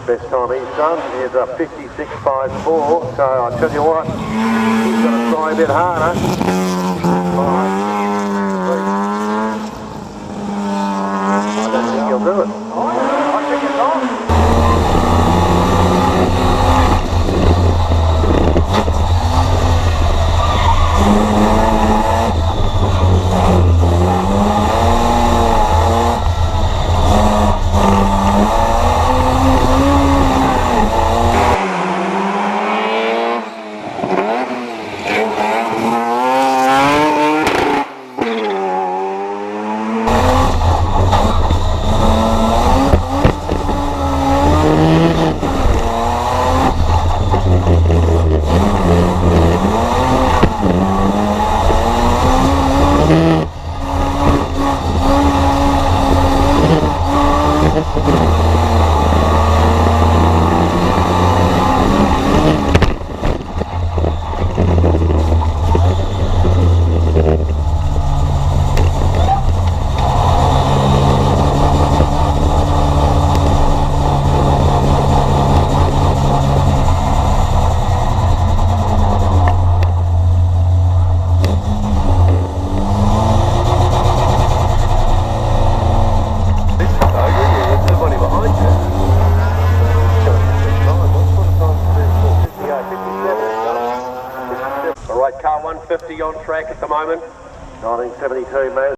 Best time he's done is a 56.54, so I tell you what, he's got to try a bit harder. I don't think he'll do it. I think it's on. Car 150 on track at the moment. 1972 Mazda.